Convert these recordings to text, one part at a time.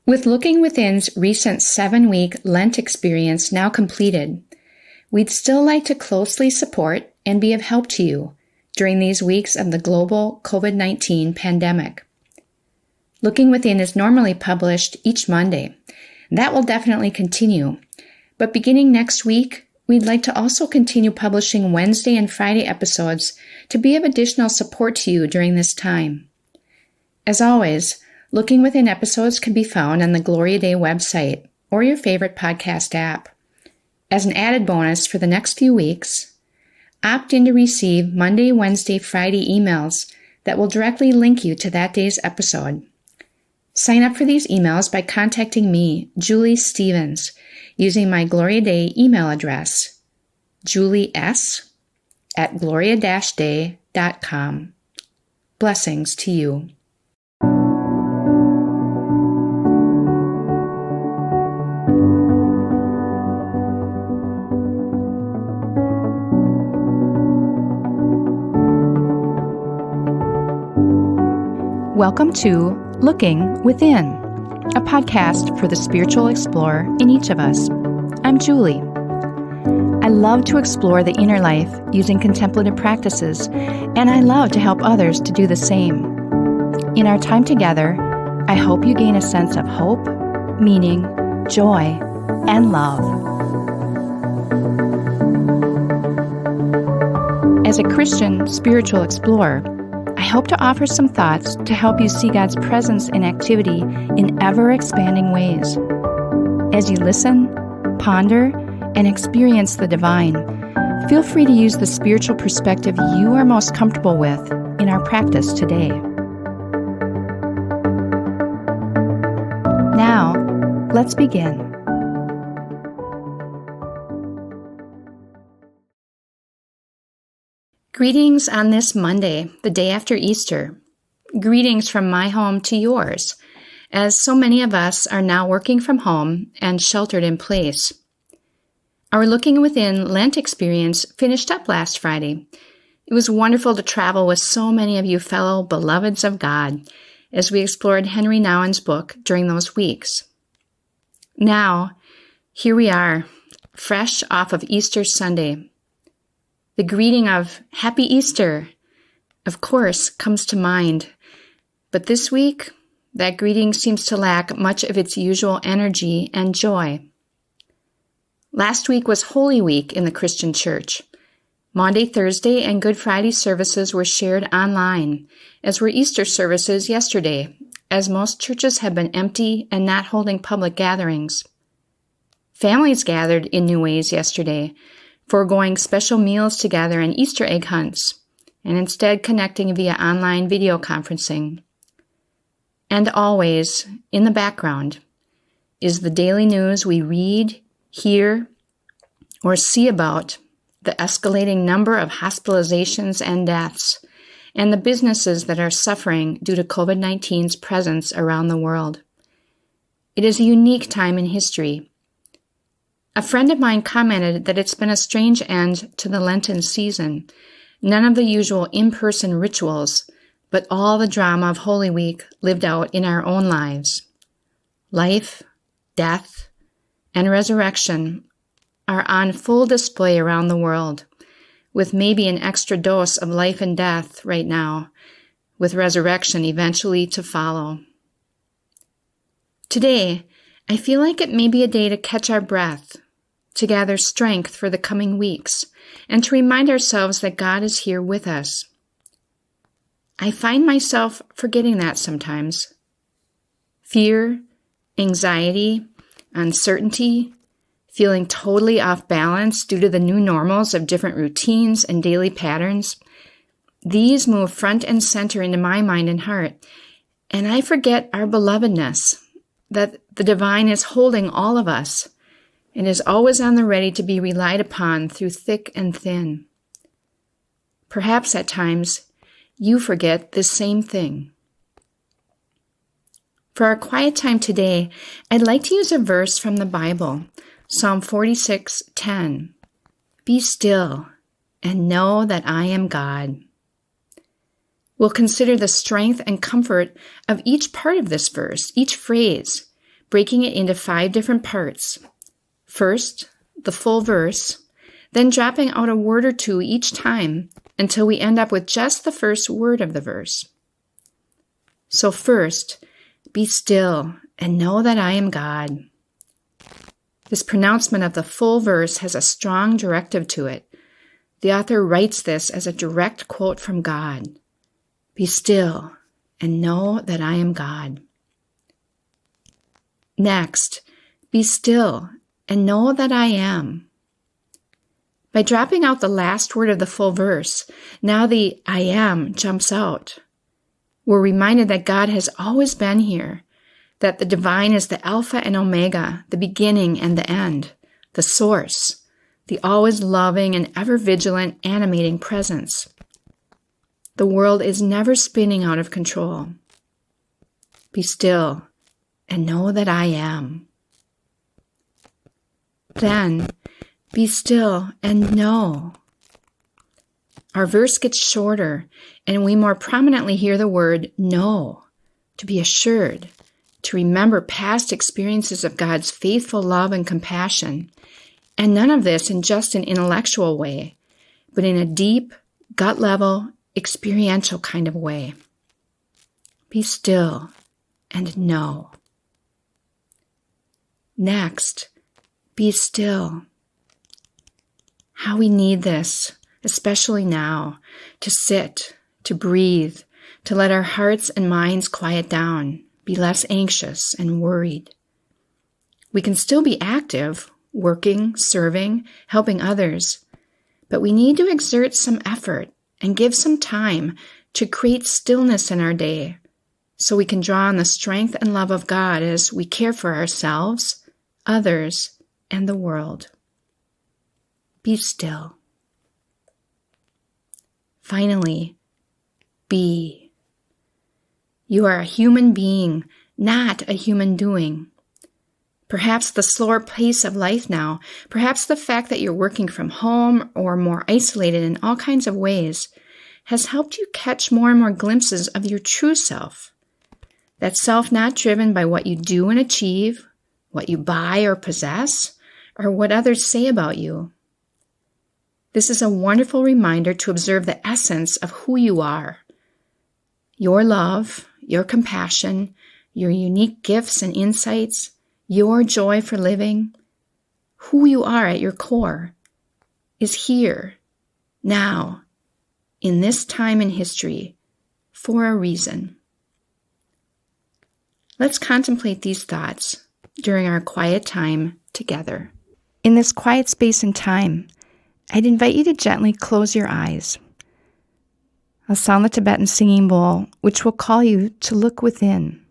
With Looking Within's recent 7-week Lent experience now completed, we'd still like to closely support and be of help to you during these weeks of the global COVID-19 pandemic. Looking Within is normally published each Monday. That will definitely continue, but beginning next week, we'd like to also continue publishing Wednesday and Friday episodes to be of additional support to you during this time. As always, Looking Within episodes can be found on the Gloria Day website or your favorite podcast app. As an added bonus for the next few weeks, opt in to receive Monday, Wednesday, Friday emails that will directly link you to that day's episode. Sign up for these emails by contacting me, Julie Stevens, using my Gloria Day email address, julies@gloria-day.com. Blessings to you. Welcome to Looking Within, a podcast for the spiritual explorer in each of us. I'm Julie. I love to explore the inner life using contemplative practices, and I love to help others to do the same. In our time together, I hope you gain a sense of hope, meaning, joy, and love. As a Christian spiritual explorer, I hope to offer some thoughts to help you see God's presence in activity in ever-expanding ways. As you listen, ponder, and experience the divine, feel free to use the spiritual perspective you are most comfortable with in our practice today. Now, let's begin. Greetings on this Monday, the day after Easter. Greetings from my home to yours, as so many of us are now working from home and sheltered in place. Our Looking Within Lent experience finished up last Friday. It was wonderful to travel with so many of you fellow beloveds of God as we explored Henry Nouwen's book during those weeks. Now, here we are, fresh off of Easter Sunday. The greeting of Happy Easter, of course, comes to mind, but this week, that greeting seems to lack much of its usual energy and joy. Last week was Holy Week in the Christian Church. Maundy, Thursday, and Good Friday services were shared online, as were Easter services yesterday, as most churches have been empty and not holding public gatherings. Families gathered in new ways yesterday, foregoing special meals together and Easter egg hunts, and instead connecting via online video conferencing. And always, in the background, is the daily news we read, hear, or see about the escalating number of hospitalizations and deaths, and the businesses that are suffering due to COVID-19's presence around the world. It is a unique time in history. A friend of mine commented that it's been a strange end to the Lenten season. None of the usual in-person rituals, but all the drama of Holy Week lived out in our own lives. Life, death, and resurrection are on full display around the world, with maybe an extra dose of life and death right now, with resurrection eventually to follow. Today, I feel like it may be a day to catch our breath, to gather strength for the coming weeks, and to remind ourselves that God is here with us. I find myself forgetting that sometimes. Fear, anxiety, uncertainty, feeling totally off balance due to the new normals of different routines and daily patterns, these move front and center into my mind and heart, and I forget our belovedness, that the divine is holding all of us, and is always on the ready to be relied upon through thick and thin. Perhaps at times, you forget this same thing. For our quiet time today, I'd like to use a verse from the Bible, Psalm 46:10. Be still and know that I am God. We'll consider the strength and comfort of each part of this verse, each phrase, breaking it into 5 different parts. First, the full verse, then dropping out a word or two each time until we end up with just the first word of the verse. So first, be still and know that I am God. This pronouncement of the full verse has a strong directive to it. The author writes this as a direct quote from God. Be still and know that I am God. Next, be still and know that I am. By dropping out the last word of the full verse, now the I am jumps out. We're reminded that God has always been here, that the divine is the Alpha and Omega, the beginning and the end, the source, the always loving and ever vigilant animating presence. The world is never spinning out of control. Be still and know that I am. Then, be still and know. Our verse gets shorter, and we more prominently hear the word know, to be assured, to remember past experiences of God's faithful love and compassion, and none of this in just an intellectual way, but in a deep, gut-level, experiential kind of way. Be still and know. Next, be still. How we need this, especially now, to sit, to breathe, to let our hearts and minds quiet down, be less anxious and worried. We can still be active, working, serving, helping others, but we need to exert some effort and give some time to create stillness in our day so we can draw on the strength and love of God as we care for ourselves, others, and the world. Be still. Finally, be. You are a human being, not a human doing. Perhaps the slower pace of life now, perhaps the fact that you're working from home or more isolated in all kinds of ways, has helped you catch more and more glimpses of your true self. That self not driven by what you do and achieve, what you buy or possess, or what others say about you. This is a wonderful reminder to observe the essence of who you are. Your love, your compassion, your unique gifts and insights, your joy for living, who you are at your core, is here, now, in this time in history, for a reason. Let's contemplate these thoughts during our quiet time together. In this quiet space and time, I'd invite you to gently close your eyes. I'll sound the Tibetan singing bowl, which will call you to look within.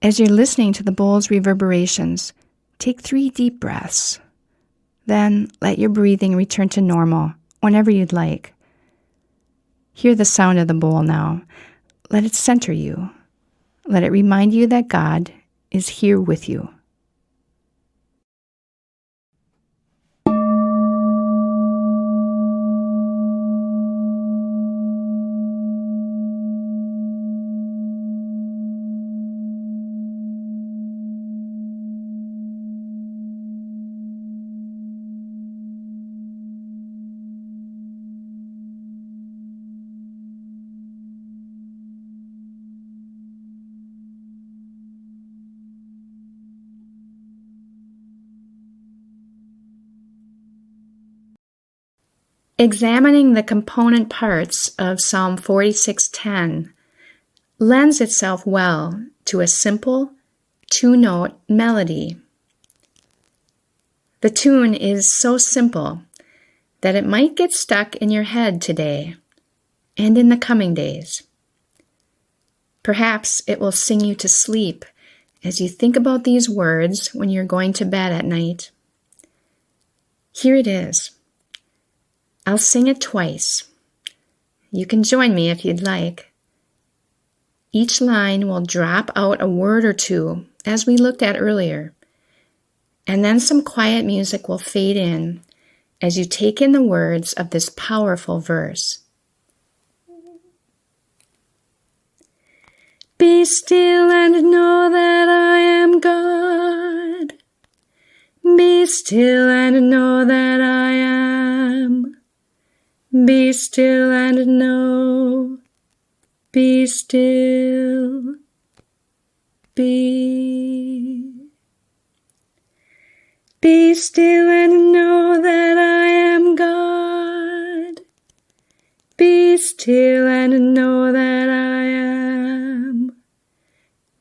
As you're listening to the bowl's reverberations, take 3 deep breaths. Then let your breathing return to normal whenever you'd like. Hear the sound of the bowl now. Let it center you. Let it remind you that God is here with you. Examining the component parts of Psalm 46:10 lends itself well to a simple 2-note melody. The tune is so simple that it might get stuck in your head today and in the coming days. Perhaps it will sing you to sleep as you think about these words when you're going to bed at night. Here it is. I'll sing it twice. You can join me if you'd like. Each line will drop out a word or two, as we looked at earlier, and then some quiet music will fade in as you take in the words of this powerful verse. Be still and know that I am Be still and know that I am. Be still and know. Be still. Be still and know that I am God. Be still and know that I am.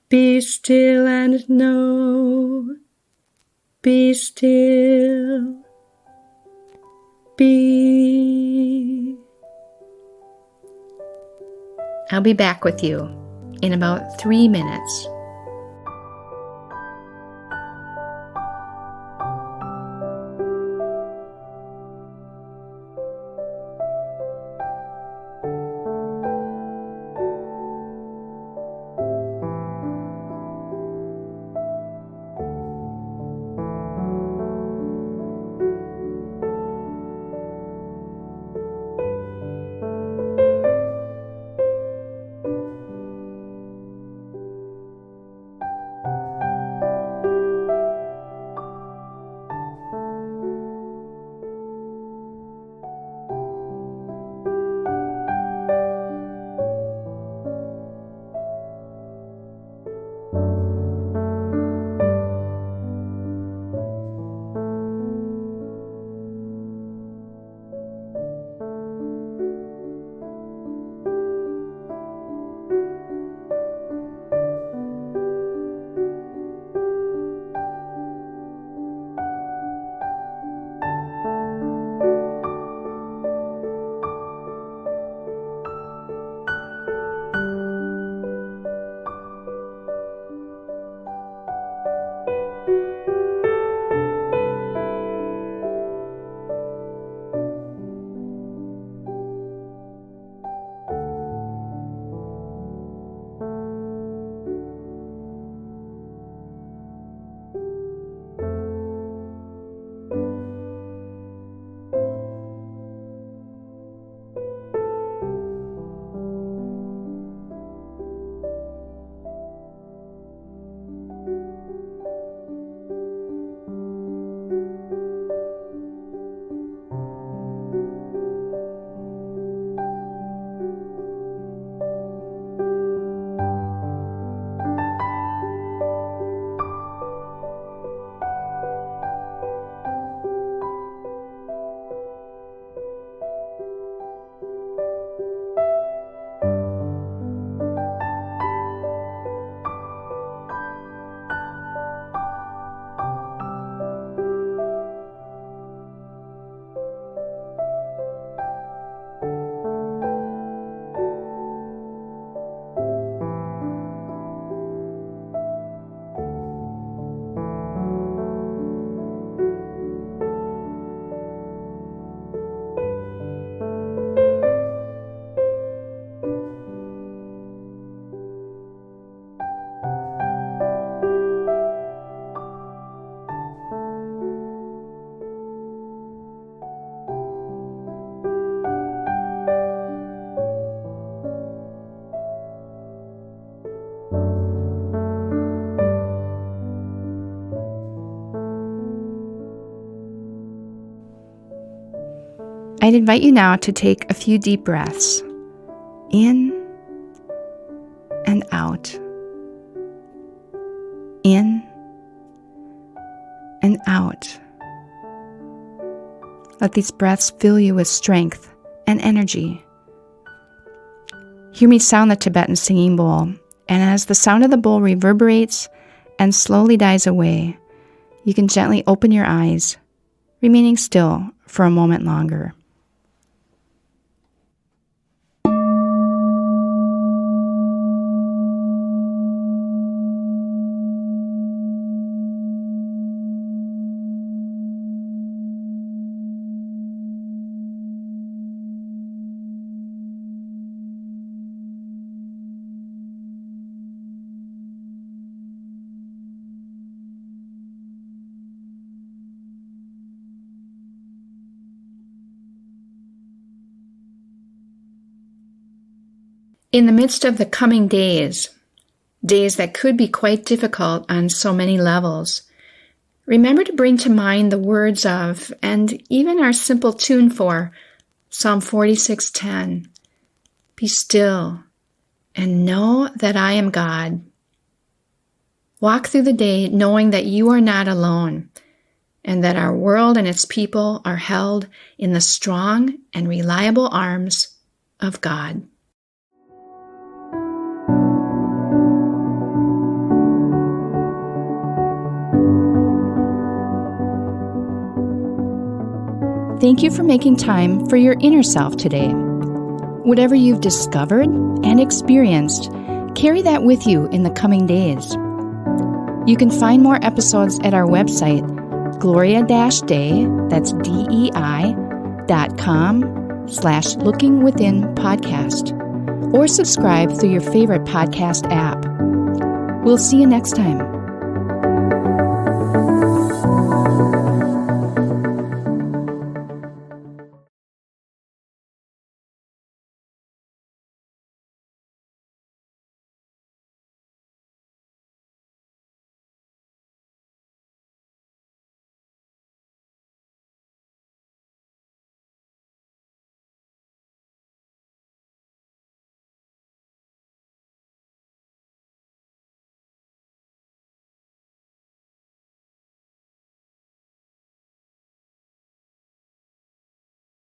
Be still and know. Be still. Be. I'll be back with you in about 3 minutes. I'd invite you now to take a few deep breaths in and out, in and out. Let these breaths fill you with strength and energy. Hear me sound the Tibetan singing bowl, and as the sound of the bowl reverberates and slowly dies away, you can gently open your eyes, remaining still for a moment longer. In the midst of the coming days that could be quite difficult on so many levels, Remember to bring to mind the words of, and even our simple tune for, Psalm 46:10. Be still and know that I am God. Walk through the day knowing that you are not alone and that our world and its people are held in the strong and reliable arms of God. Thank you for making time for your inner self today. Whatever you've discovered and experienced, carry that with you in the coming days. You can find more episodes at our website, Gloria-Day, that's DEI.com/lookingwithinpodcast, or subscribe through your favorite podcast app. We'll see you next time.